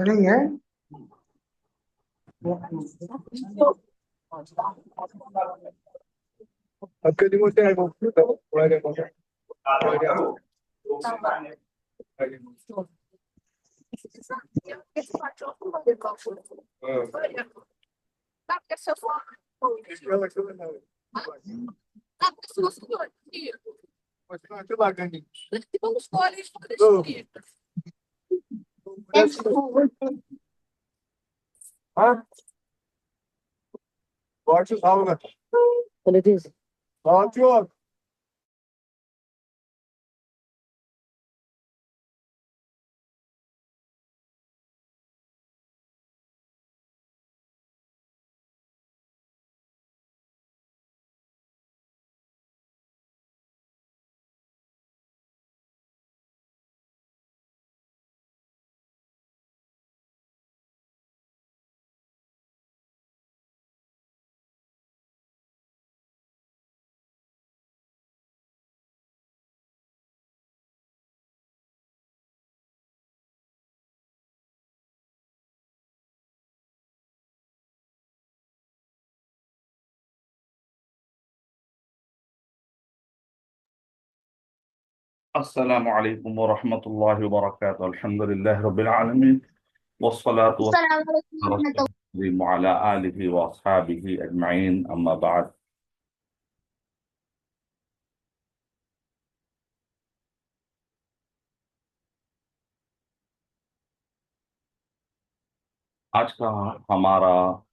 नहीं है। Anche di molte hai compiuto, magari vediamo. हाँ, बहुत से खाओगे। बहुत क्यों? السلام عليكم ورحمة الله وبركاته. الحمد لله رب العالمين، والصلاة والسلام السلام علیکم على ورحمۃ رسول الله وعلى آله وأصحابه أجمعين، أما بعد. आज का हमारा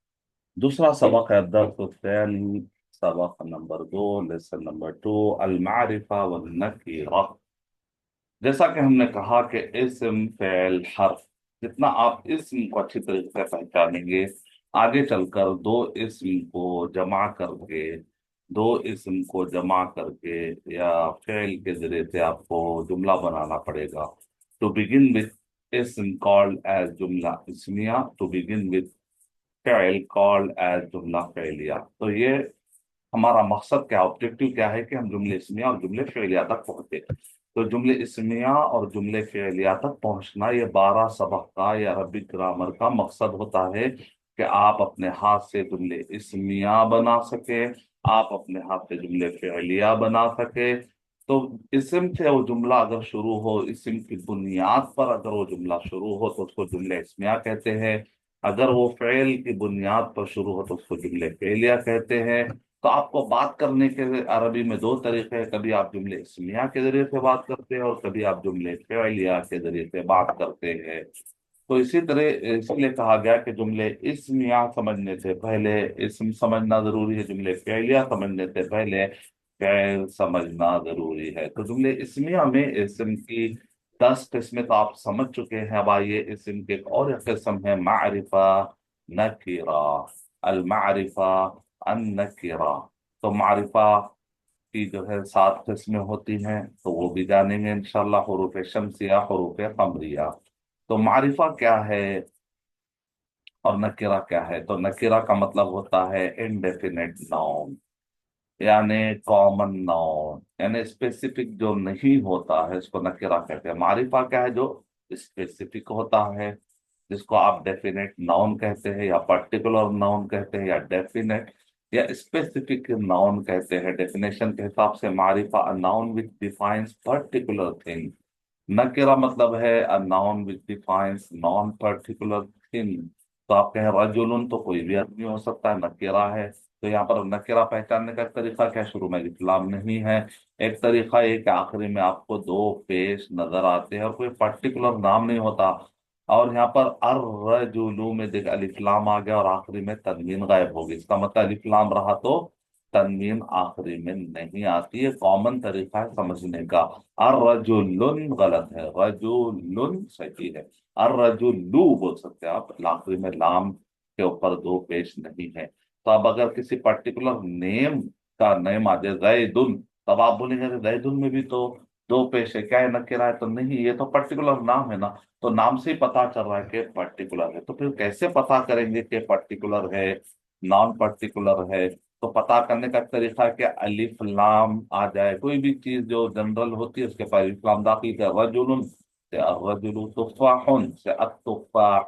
दूसरा सबक है, दर्स الثاني، सबक नंबर 2, लेसन नंबर 2, अल मारिफा व नकीरा। जैसा कि हमने कहा कि इस्म फ़ेल हर्फ, जितना आप इस्म को अच्छी तरीके से पहचानेंगे, आगे चलकर दो इस्म को जमा करके या फ़ेल के जरिए से आपको जुमला बनाना पड़ेगा। टू बिगिन विथ इस्म कॉल्ड एज जुमला इस्मिया, टू बिगिन विथ फ़ेल कॉल्ड एज जुमला फ़ेलिया। तो ये हमारा मकसद क्या, ऑब्जेक्टिव क्या है कि हम जुमले इस्मिया और जुमले फ़ेलिया तक पहुंचे। तो जुमले इस्मिया और जुमले फ़ेलिया तक पहुंचना, ये 12 सबक का या अरबिक ग्रामर का मकसद होता है कि आप अपने हाथ से जुमले इस्मिया बना सके, आप अपने हाथ से जुमले फ़ेलिया बना सके। तो इस्म से वो जुमला अगर शुरू हो, इस्म की बुनियाद पर अगर वो जुमला शुरू हो तो उसको जुमले इस्मिया कहते हैं। अगर वो फ़ेल की बुनियाद पर शुरू हो तो उसको जुमले फ़ेलिया कहते हैं। तो आपको बात करने के अरबी में दो तरीके हैं, कभी आप जुमले इस्मिया के जरिए से बात करते हैं और कभी आप जुमले फ़ेलिया के जरिए से बात करते हैं। तो इसी तरह इसलिए कहा गया कि जुमले इस्मिया समझने से पहले इस्म समझना जरूरी है, जुमले फ़ेलिया समझने से पहले फ़ेल समझना जरूरी है। तो जुमले इस्मिया में इस्म की 10 किस्में तो आप समझ चुके हैं। अब आइए, इस्म के एक और एक किस्म है मारिफा नकीरा, अल मारिफा अन नकीरा। तो मारिफा की जो है 7 किस्में होती हैं, तो वो भी जानेंगे इंशाल्लाह। हरूफ शम्सिया, हरूफ कमरिया। तो मारिफा क्या है और नकीरा क्या है? तो नकीरा का मतलब होता है इनडेफिनेट नाउन, यानी कॉमन नाउन, यानी स्पेसिफिक जो नहीं होता है इसको नकीरा कहते हैं। मारिफा क्या है? जो स्पेसिफिक होता है, जिसको आप डेफिनेट नाउन कहते हैं या पर्टिकुलर नाउन कहते हैं या डेफिनेट या स्पेसिफिक नाउन कहते हैं। डेफिनेशन के हिसाब से मारिफा a noun which defines particular thing. नकेरा मतलब है a noun which defines non particular thing. तो आप कहें रजुलन, तो कोई भी आदमी हो सकता है, नकेरा है। तो यहाँ पर नकेरा पहचानने का तरीका क्या? शुरू में इस्लाम नहीं है। एक तरीका ये कि आखिरी में आपको दो पेश नजर आते हैं और कोई पर्टिकुलर नाम नहीं होता। और यहाँ पर अर रजुलू में देख अलिफ्लाम आ गया और आखिरी में तनवीन गायब होगी, इसका मतलब अलिफ्लाम रहा तो तनवीन आखिरी में नहीं आती है। कॉमन तरीका है समझने का। अर्रजुलुन गलत है, रजुलुन सही है। अर्रजुलू बोल सकते हैं आप, आखिरी में लाम के ऊपर दो पेश नहीं है। तो अब अगर किसी पर्टिकुलर नेम का नेम आ जाए जैदुन, तब आप बोलेंगे जैदुन में भी तो दो पेश है, क्या है नकेरा है? तो नहीं, ये तो पर्टिकुलर नाम है ना। तो नाम से ही पता चल रहा है कि पर्टिकुलर है। तो फिर कैसे पता करेंगे कि पर्टिकुलर है, नॉन पर्टिकुलर है? तो पता करने का तरीका है कि अलिफ लाम आ जाए, कोई भी चीज जो जनरल होती है उसके पास अलिफ लाम दाखिल कर, रजुलुन سے الرجل تفاح سے التفاح،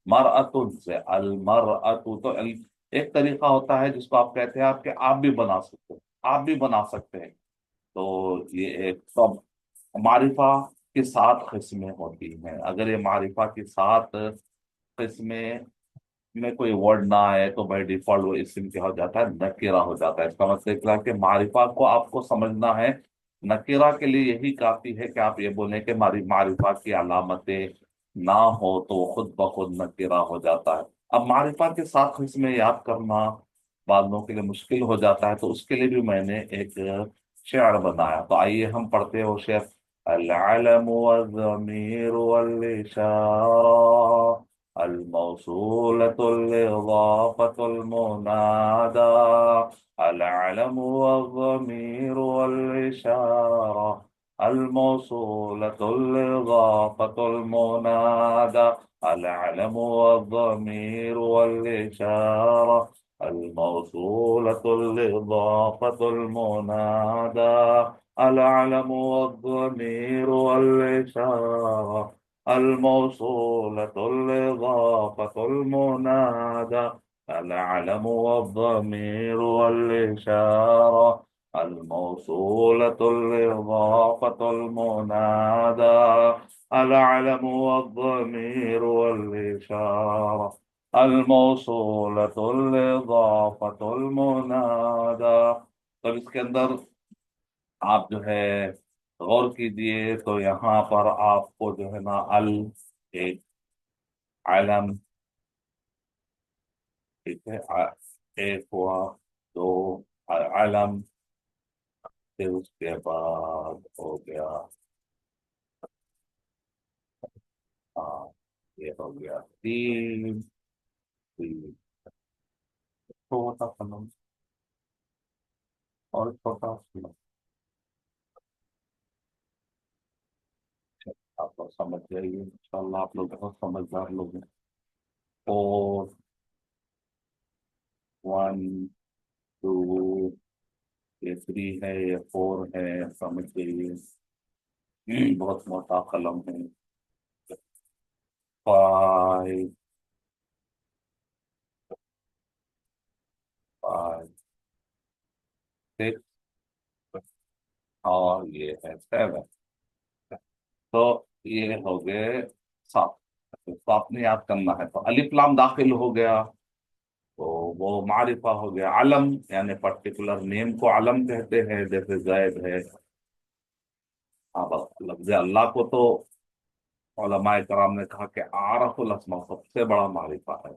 مرأة سے المرأة، تو ایک طریقہ ہوتا ہے جس کو آپ کہتے ہیں آپ کہ آپ بھی بنا سکتے ہیں، آپ بھی بنا سکتے ہیں، تو یہ ایک سب معرفہ کی 7 قسمیں ہوتی ہیں، اگر یہ معرفہ کی 7 قسمیں میں کوئی ورڈ نہ آئے تو بائی ڈیفالٹ وہ اسم کیا ہو جاتا ہے، نکیرہ ہو جاتا ہے، اس کا مطلب کیا کہ معرفہ کو آپ کو سمجھنا ہے، نکیرہ کے لیے یہی کافی ہے کہ آپ یہ بولیں کہ معرفہ کی علامتیں نہ ہو تو وہ خود بخود نکیرہ ہو جاتا ہے۔ اب معرفہ کے 7 قسمیں یاد کرنا بعض لوگوں کے لیے مشکل ہو جاتا ہے، تو اس کے لیے بھی میں نے ایک شعر بنایا، تو آئیے ہم پڑھتے ہو شعر۔ العلم والضمیر والإشارة الموصولة الإضافة المنادى، العلم والضمير والإشارة الموصولة الإضافة المنادى، العلم والضمير والإشارة الموصولة الإضافة المنادى، العلم والضمير والإشارة الموصولة الإضافة المنادى، العلم والضمير والإشارة الموصولة الإضافة المنادى، العلم والضمير والإشارة الموصولة الإضافة المنادى۔ تو اس کے اندر آپ جو ہے غور کیجئے تو یہاں پر آپ کو جو ہے نا ایک علم، ٹھیک ہے، ایک ہوا، دو علم، پھر اس کے بعد ہو گیا، ہاں یہ ہو گیا تین، تین چھوٹا قلم اور چھوٹا قلم، آپ لوگ سمجھ جائیے انشاءاللہ، آپ لوگ بہت سمجھدار لوگ ہیں۔ 4 1 2، یہ 3 ہے، یہ 4 ہے، سمجھ جائیے، بہت موٹا قلم ہے۔ 5 5 6 اور یہ ہے 7، تو یہ ہو گئے 7۔ تو آپ نے یاد کرنا ہے، تو الف لام داخل ہو گیا تو وہ معرفہ ہو گیا۔ علم یعنی پرٹیکولر نیم کو علم کہتے ہیں، جیسے زید ہے۔ اب لفظ اللہ کو تو علماء کرام نے کہا کہ عارف الاسماء سب سے بڑا معرفہ ہے،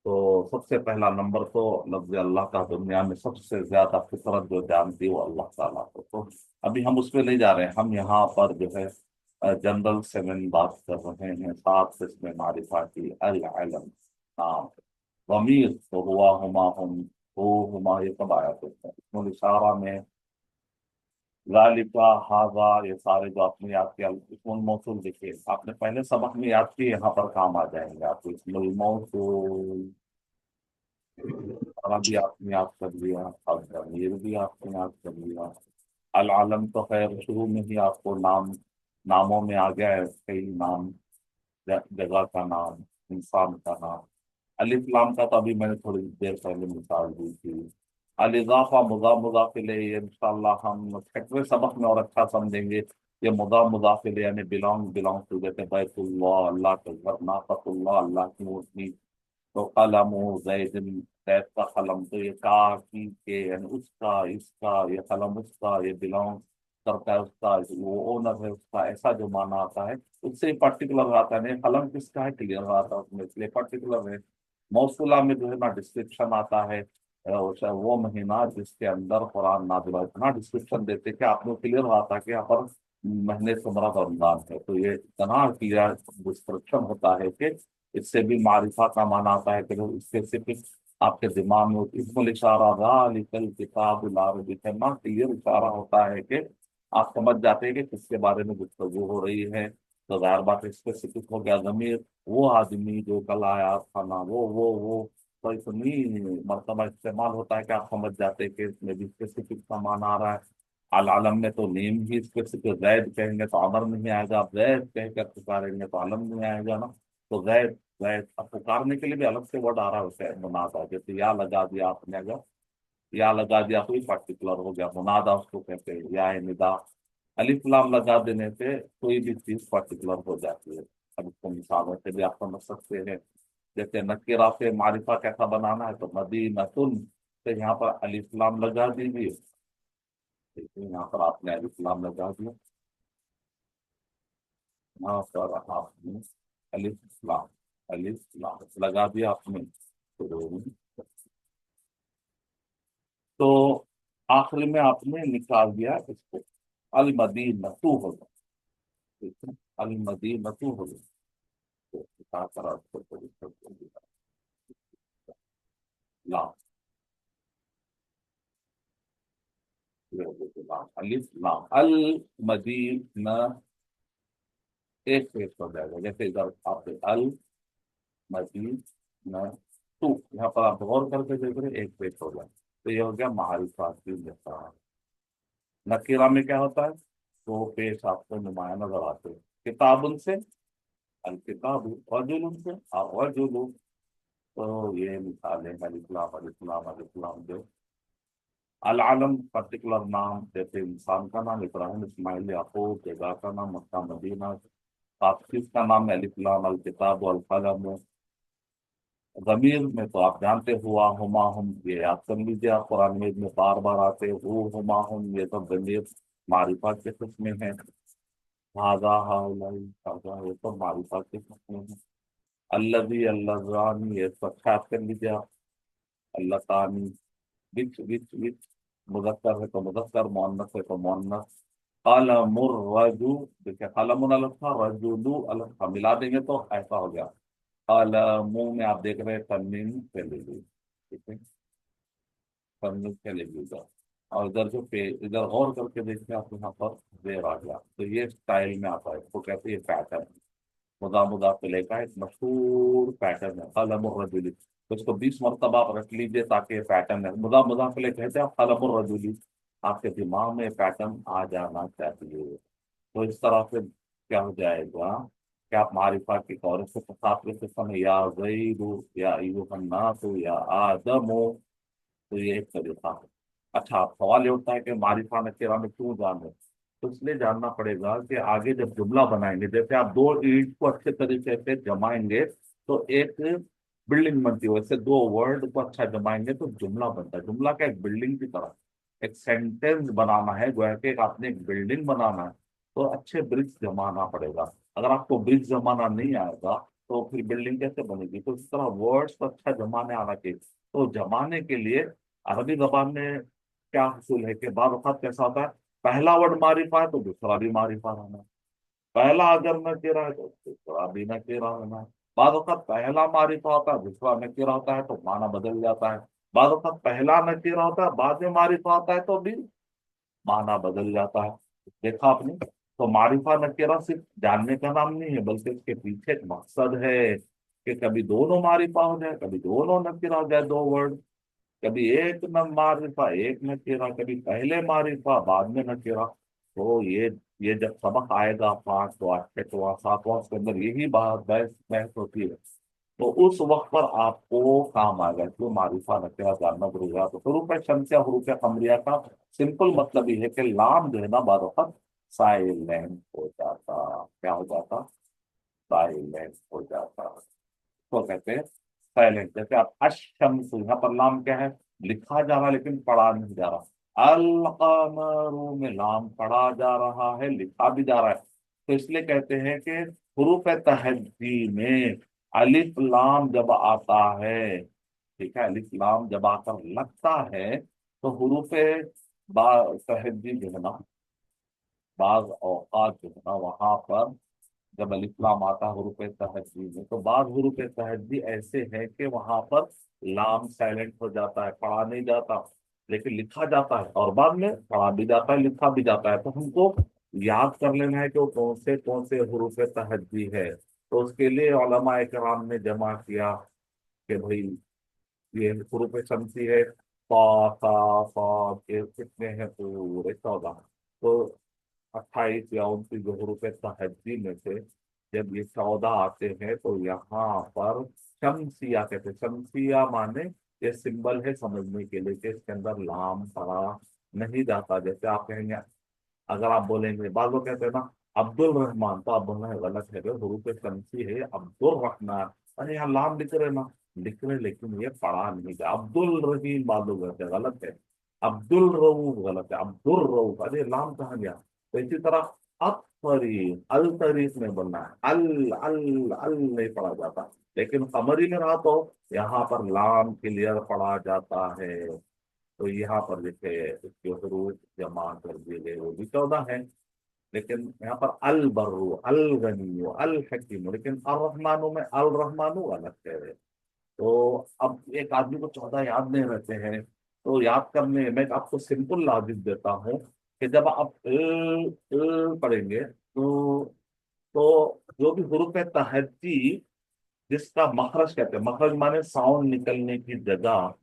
تو سب سے پہلا نمبر تو لفظ اللہ کا دنیا میں سب سے زیادہ فطرت جو جانتی ہے وہ اللہ تعالیٰ کو، تو ابھی ہم اس پہ نہیں جا رہے ہیں، ہم یہاں پر جو ہے جنرل 7 بات کر رہے ہیں، 7 قسم معرفہ کی۔ العلم، نام، ضمیر تو ہوا، ہما، ہم، ہو، ہما، یہ سب آیا کرتے ہیں، اسم الاشارہ میں ذالکا، ہاذا، یہ سارے جو آپ نے یاد کیا، اسم الموصول دیکھیے آپ نے پہلے سبق میں یاد کیے، یہاں پر کام آ جائیں گے آپ کو، اسم الموصول اور ابھی آپ نے یاد کر لیا، اب ضمیر بھی آپ نے یاد کر لیا۔ العالم تو خیر شروع میں ہی آپ کو ناموں میں آ گیا ہے، کئی نام، جگہ کا نام، انسان کا نام۔ الف لام کا تو ابھی میں نے تھوڑی دیر پہلے مثال دی تھی۔ الاضافہ، مضاف مضاف الیہ، یہ انشاءاللہ ہم 6ویں سبق میں اور اچھا سمجھیں گے، یہ مضاف مضاف الیہ یعنی بلانگ ٹو، جیسے بیت اللہ، اللہ کے گھر، ناقۃ اللہ، اللہ کی مورتی، تو قلم زید، زید کا قلم، تو یہ کا کی کے یعنی اس کا، اس کا، یہ قلم اس کا، یہ بلانگ کرتا ہے اس کا، وہ اونر ہے اس کا، ایسا جو معنی آتا ہے اس سے پرٹیکولر آتا ہے، نہیں قلم کس کا ہے کلیئر آتا ہے اس میں، اس لیے پرٹیکولر ہے۔ موصولہ میں جو ہے نا ڈسکرپشن آتا ہے، وہ مہینہ جس کے اندر قرآن نازل ہوا، اتنا ڈسکرپشن دیتے کہ آپ کو کلیئر آتا ہے کہ یہاں پر مہینے سے مراد رمضان ہے، تو یہ اتنا کلیئر ڈسکرپشن ہوتا ہے کہ اس سے بھی معرفہ کا معنی آتا ہے کہ اسپیسیفک آپ کے دماغ میں اسم الاشارہ ذالک الکتاب لا ریب فیہ، اتنا کلیئر اشارہ ہوتا ہے کہ آپ سمجھ جاتے ہیں کہ کس کے بارے میں گفتگو ہو رہی ہے، تو ظاہر بات اسپیسیفک ہو گیا، ضمیر وہ آدمی جو کل آیا تھا نا، وہ تو اتنی مرتبہ استعمال ہوتا ہے کہ آپ سمجھ جاتے ہیں کہ اس میں بھی اسپیسیفک کا معنی آ رہا ہے۔ अलम में तो नेम ही स्पेसिफिक, जैद कहेंगे तो अमर नहीं आएगा, आप जैद कह कर पुकारेंगे तो अलम नहीं आएगा ना। तो जैद जैद, अब पुकारने के लिए भी अलग से वर्ड आ रहा है उसे मुनादा, जैसे या लगा दिया आपने, अगर या लगा दिया कोई पर्टिकुलर हो गया, मुनादा उसको कहते हैं, या है निदा। अलिफ लाम लगा देने से कोई भी चीज पर्टिकुलर हो जाती है। अब इसको मिसालों से भी आप समझ सकते हैं। जैसे नकीरा से मारिफा कैसा बनाना है, तो मदीनतुन से यहाँ पर अलिफ लाम लगा दीजिए। देखिए यहाँ पर आपने अलिफ लाम लगा दिया, यहाँ पर आपने अलिफ लाम, अलिफ लाम लगा दिया आपने। तो आखिरी में आपने निकाल दिया इसको, अल मदीनतु हो गया, ठीक है, अल मदीनतु हो गया। तो उठा कर आपको कर दिया लाम, ये हो गया लाम, अलिफ लाम अल मदीना, एक पेश हो जाएगा। जैसे इधर आपने अल मदीना टू, यहाँ पर आप गौर करके देख रहे हैं, एक पेश हो जाए, तो ये हो गया मारिफा की निशान। नकीरा में क्या होता है, दो पेश आपको नुमाया नजर आते हैं, किताबुन से अल किताब, रजुलुन से और रजुलु। तो ये मिसाल है, अलिफ्लाम अलिफ्लाम अलिफ्लाम जो अल आलम पर्टिकुलर नाम, जैसे इंसान का नाम इब्राहिम इस्माइल याकूब, जगह का नाम मक्का मदीना, चीज का नाम अलिफ्लाम अल किताब अल कलम। जमीर में तो आप जानते हुआ हुमा हम, ये याद कर लीजिए, आप कुरान में बार बार आते हो हुमा हम, ये सब जमीर मारिफा के किस्म में है। हाजा हाउलाई हाजा, ये सब मारिफा के किस्म में है। अल्लज़ी अल्लज़ानी, ये सब याद कर लीजिए आप। अल्लाह तानी, विच मुजक्कर है तो मुजक्कर, मुअन्नस है तो मुअन्नस। कलमुर रजु, देखिए कलमुन अलग था, रजुलु अलग था, मिला देंगे तो ऐसा हो गया। कलमु में आप देख रहे हैं तन्वीन पे ले लीजिए, ठीक है, तन्वीन पे ले लीजिए। और इधर जो पे, इधर गौर करके देखिए आप, यहाँ पर देर आ गया, तो ये स्टाइल में आता है, इसको कहते हैं पैटर्न। मुदा मुदा पे लेका एक मशहूर पैटर्न है कलम और रजुली, तो इसको 20 मरतबा आप रख लीजिए ताकि ये पैटर्न है। मुदा मुदा पे ले कहते हैं कलम और रजुली, आपके दिमाग में पैटर्न आ जाना चाहिए। तो इस तरह से क्या हो जाएगा कि आप मारिफा की और से साथ के समय या जईदु या यूहन्नासु या आदमो, तो ये एक तरीका है। अच्छा, अब सवाल ये उठता है कि मारिफा नकीरा में क्यों जाने, तो इसलिए जानना पड़ेगा कि आगे जब जुमला बनाएंगे, जैसे आप दो ईंट को अच्छे तरीके से जमाएंगे तो एक बिल्डिंग बनती है, वैसे दो वर्ड को अच्छा जमाएंगे तो जुमला बनता है। जुमला का एक बिल्डिंग की तरह एक सेंटेंस बनाना है, गोया कि आपने एक बिल्डिंग बनाना है, तो अच्छे ब्रिक्स जमाना पड़ेगा। अगर आपको ब्रिक्स जमाना नहीं आएगा तो फिर बिल्डिंग कैसे बनेगी। तो इस तरह वर्ड्स को अच्छा जमाने आना चाहिए। तो जमाने के लिए अरबी जबान में क्या हासिल है कि बाद वक्त कैसा होता है, पहला वर्ड मारिफा है तो दूसरा भी मारिफा होना है, पहला अगर नकीरा है तो दूसरा भी नकीरा होना है। बाद वक्त पहला मारिफा होता है दूसरा नकीरा होता है तो माना बदल जाता है। बाद वक्त पहला नकीरा होता है बाद में मारिफा होता है तो भी माना बदल जाता है। देखा आपने, तो मारिफा नकीरा सिर्फ जानने का नाम नहीं है, बल्कि इसके पीछे एक मकसद है कि कभी दोनों मारिफा हो जाए, कभी दोनों नकीरा हो जाए, दो वर्ड, कभी एक न मारिफा एक नकीरा, कभी पहले मारिफा बाद में नकीरा। तो ये जब सबक आएगा 5वां 6वां 7वां, उसके अंदर यही बात बहस बहस होती है। तो उस वक्त पर आपको काम आएगा, क्यों मारिफा नकीरा जानना जरूरी है। तो हरूफ शम्सिया हरूफ कमरिया का सिंपल मतलब ये है कि लाम जो है ना बाद वक्त साइलेंट हो जाता, क्या हो जाता, साइलेंट हो जाता, तो कहते हैं साइलेंट। जैसे आप अशम्स, यहाँ पर लाम क्या है, लिखा जा रहा है लेकिन पढ़ा नहीं जा रहा। अल कमरू में लाम पढ़ा जा रहा है, लिखा भी जा रहा है, तो इसलिए कहते हैं कि हुरूफ तहज्जी में अलिफ लाम जब आता है, ठीक है, अलिफ लाम जब आकर लगता है तो हुरूफ तहज्जी जो है ना, बाज औकात जो है ना वहां पर जब अलिफ लाम आता है हुरूफ तहज्जी में, तो बाद हुरूफ तहज्जी ऐसे है कि वहां पर लाम साइलेंट हो जाता है, पढ़ा नहीं जाता, लेकिन लिखा जाता है, और बाद में पढ़ा भी जाता है लिखा भी जाता है। तो हमको याद कर लेना है कि वो कौन से हुरूफ तहज्जी है। तो उसके लिए उलमा इकराम ने जमा किया कि भाई ये हुरूफ शम्सी है, ता सा सा अब ये कितने हैं पूरे 14। तो 28 या 29 जो हरूफ तहज्जी में से जब ये 14 आते हैं तो यहाँ पर शमसिया कहते हैं। शमसिया माने ये सिंबल है समझने के लिए कि इसके अंदर लाम पड़ा नहीं जाता। जैसे आप कहेंगे, अगर आप बोलेंगे, बाद लोग कहते हैं ना अब्दुल रहमान, तो आप बोलना है गलत है, हरूफ शमसी है अब्दुल रहमान। अरे यहाँ लाम लिख रहे ना, लिख रहे लेकिन ये पढ़ा नहीं गया। अब्दुल रहीम बाद लोग कहते हैं, गलत है। अब्दुल रऊफ गलत है, अब्दुल रऊफ, अरे लाम कहाँ गया। तो इसी तरह अल तरीक में बोलना है, अल नहीं पढ़ा जाता। लेकिन कमरी में रहा तो यहाँ पर लाम क्लियर पढ़ा जाता है। तो यहाँ पर जैसे इसके हरूफ जमा कर दिए गए वो भी 14 है। लेकिन यहाँ पर अल बर्रू, अल गनी, अल हकीम, लेकिन अल रहमानो में अल रहमानो अलग है। तो अब एक आदमी को 14 याद नहीं रहते हैं, तो याद करने में आपको सिंपल लॉजिक देता हूँ कि जब आप पढ़ेंगे तो जो भी हुरूफ तहज्जी जिसका मखरज कहते हैं, मखरज माने साउंड निकलने की जगह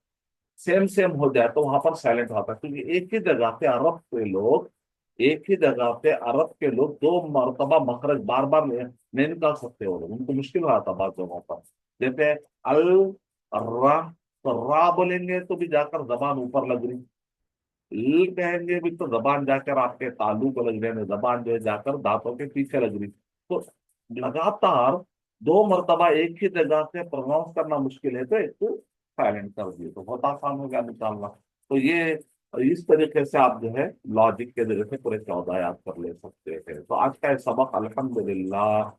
सेम सेम हो जाए तो वहां पर साइलेंट होता है। क्योंकि एक ही जगह पे अरब के लोग 2 मरतबा मखरज बार बार नहीं निकाल सकते। वो लोग, उनको मुश्किल रहा था बात जगहों पर। जैसे अल रा, तो रा बोलेंगे तो भी जाकर जबान ऊपर लग रही, ल कहेंगे भी तो जबान जाकर आपके तालू को लग रही, जबान जो है जाकर दांतों के पीछे लग रही। तो लगातार 2 मरतबा एक ही जगह से प्रोनाउंस करना मुश्किल है, तो एक तो साइलेंट कर दिए तो बहुत आसान हो गया निकालना। तो ये इस तरीके से आप जो है लॉजिक के जरिए से पूरे 14 याद कर ले सकते हैं। तो आज का ये सबक अल्हम्दुलिल्लाह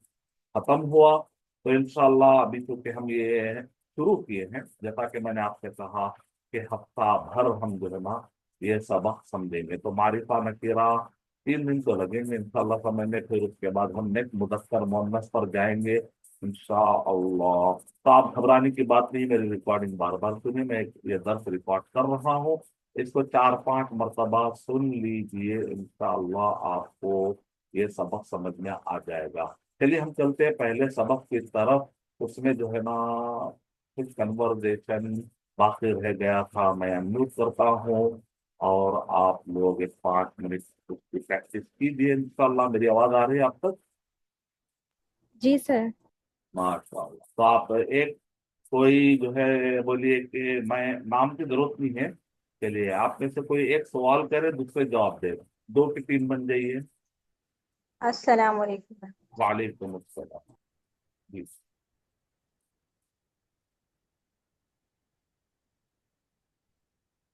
खत्म हुआ। तो इंशाल्लाह अभी चूंकि हम ये शुरू किए हैं, जैसा कि मैंने आपसे कहा कि हफ्ता भर हम जो है ना ये सबक समझेंगे। तो मारिफा नकीरा 3 दिन तो लगेंगे इंशाल्लाह समझने, फिर उसके बाद हम नेक्स्ट मुदस्सर मुअन्नस पर जाएंगे इंशाअल्लाह। तो आप घबराने की बात नहीं, मेरी रिकॉर्डिंग बार बार सुनिए, मैं ये दर्स रिकॉर्ड कर रहा हूँ, इसको 4-5 मरतबा सुन लीजिए, इंशाअल्लाह आपको ये सबक समझ में आ जाएगा। चलिए हम चलते हैं पहले सबक की तरफ। उसमें जो है ना कुछ कन्वर्जेशन बाकी रह गया था, मैं अनम्यूट करता हूँ और आप लोग एक 5 मिनट उसकी प्रैक्टिस कीजिए इंशाल्लाह। मेरी आवाज आ रही है आप तक? जी सर। माशाल्लाह। तो आप एक कोई जो है बोलिए कि मैं नाम की जरूरत नहीं है, चलिए आप में से कोई एक सवाल करे दूसरे जवाब दे, 2 की टीम बन जाइए। अस्सलाम वालेकुम। वालेकुम अस्सलाम। जी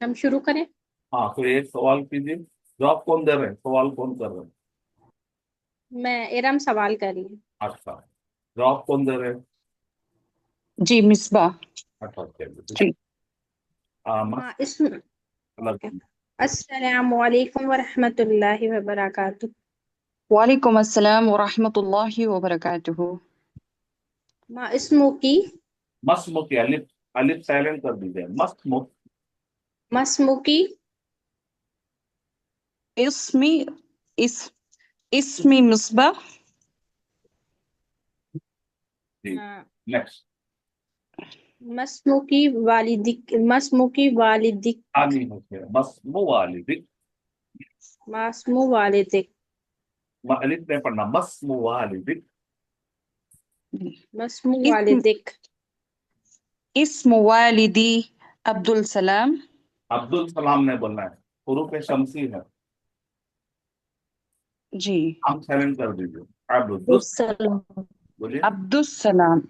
हम शुरू करें? हाँ, कोई एक सवाल कीजिए। जवाब कौन दे रहे हैं, सवाल कौन कर रहे हैं? मैं इरम सवाल कर रही हूँ। अच्छा, जवाब कौन दे रहे हैं? जी मिसबा। अच्छा चलिए। जी माँ इसम अलग। अस्सलाम वालेकुम व रहमतुल्लाहि व बरकातुहू। वालेकुम अस्सलाम व रहमतुल्लाहि व बरकातुहू। माँ इस्मुकी मस्मुक की अलिफ, अलिफ साइलेंट कर दीजिए, मस्मुक। मस्मुकी इसमी इस इसमी मिसबा। जी नेक्स्ट। मस्मुकी वालिदिक आनी होते हैं मस्मु वालिदिक। मस्मु वालिदिक अलिफ नहीं पढ़ना, मस्मु वालिदिक। मस्मु इस्म वालिदिक इस्म वालिदी अब्दुल सलाम। अब्दुल सलाम ने बोलना है, हुरूफ शमसी है, जी हम साइलेंट कर दीजिए। अब्दुल, सलाम बोलिए। अब्दुल सलाम।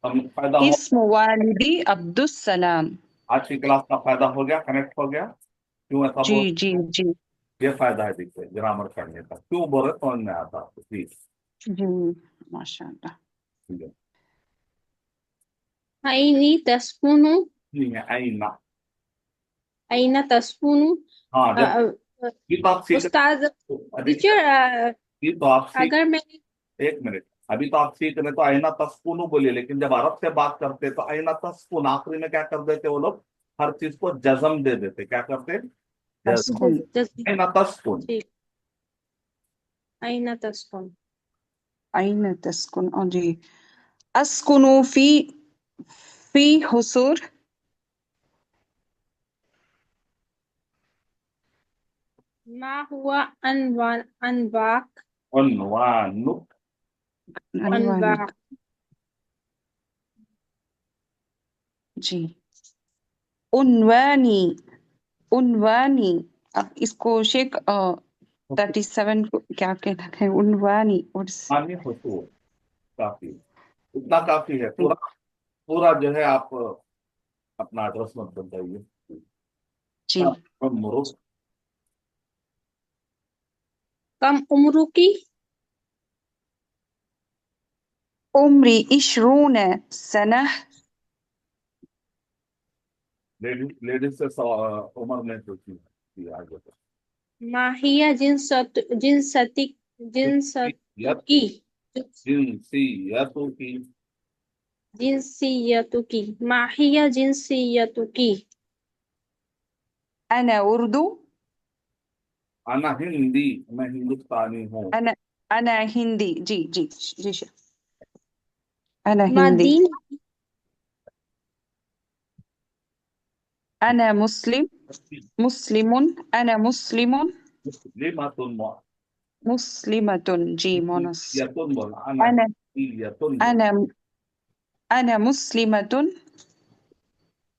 हम फायदा हो, इस्म वालिदी अब्दुल सलाम। आज की क्लास का फायदा हो गया, कनेक्ट हो गया। क्यों ऐसा जी बोल, जी जी ये फायदा है देखिए ग्रामर पढ़ने का, क्यों बोल रहे समझ में आता आपको। ठीक जी माशाअल्लाह। ठीक है। आईनी तस्कुनु नहीं है आईना। आईना तस्कुनु। हाँ अ, जब अ, ये तो आप सीख, उस्ताद अभी टीचर, ये तो आप सीख, अगर मैं 1 मिनट, अभी तो आप सीख रहे तो आईना तस्कुनु बोलिए, लेकिन जब अरब से बात करते तो आईना तस्कुन आखिरी में क्या कर देते वो लोग, हर चीज को जज्म दे देते, क्या करते? तस्कुन। आईना तस्कुन। ठीक, आईना तस्कुन अइन तस्कुन। और जी अस्कुनु फी हुसूर। ما هو أنواع عنوانك عنوانی أنواع جی عنوانی عنوانی اب اس کو شیخ 37 کو کیا کہنا ہے عنوانی عنوانی حصول کافی اتنا کافی ہے پورا پورا جو ہے آپ اپنا ایڈریس مت بتائیے جی عمرک كم عمرك عمری 20 سنة لیڈیز سے عمر میں پوچھی ہے آگے بتائیں. ما هي جنسيتك جنسیتوں کی جنسيتك ما هي جنسيتك أنا أردو انا ہندی میں ہندوستانی ہوں أنا ہندی جی جی جی شیخ أنا ما ہندی دين أنا مسلم أنا مسلم مسلمة جی مونس یتن بولا انا أنا یتن أنا أنا مسلمة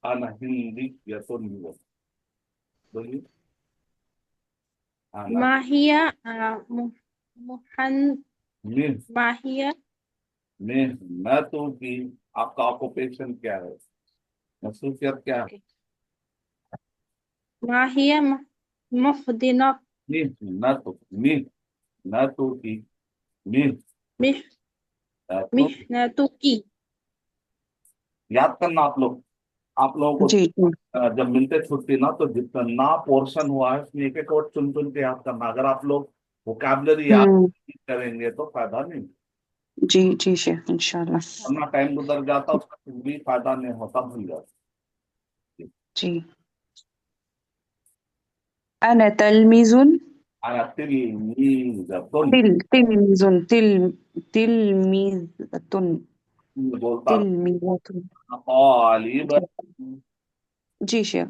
انا ہندی یتن بولیے انا ما هي محن ما هي محنتوں کی آپ کا آکوپیشن کیا ہے مصروفیت کیا ہے ما هي محضنة محنتوں کی محنتوں محنتك یاد کرنا آپ لوگوں کو جی جی جب ملتے چھٹی نا تو جتنا پورشن ہوا ہے اس میں ایک ایک ورڈ چن چن کے یاد کرنا اگر آپ لوگ ووکیبلری یاد کریں گے تو فائدہ نہیں جی جی شیخ انشاءاللہ ورنہ ٹائم گزر جاتا اس کا کچھ بھی فائدہ نہیں ہوتا بھول جاتا جی أنا تلميذ انا تلمیذۃ تلميذ تلميذة بولتا تلميذة طالب جی شیخ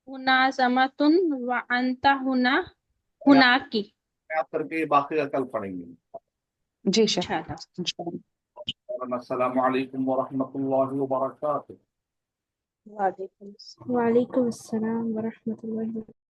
منازمة وأنت هناك آپ کر کے باقی کا کل پڑھیں گے جی شیخ انشاءاللہ انشاءاللہ السلام علیکم ورحمۃ اللہ وبرکاتہ وعلیکم السلام ورحمۃ اللہ وبرکاتہ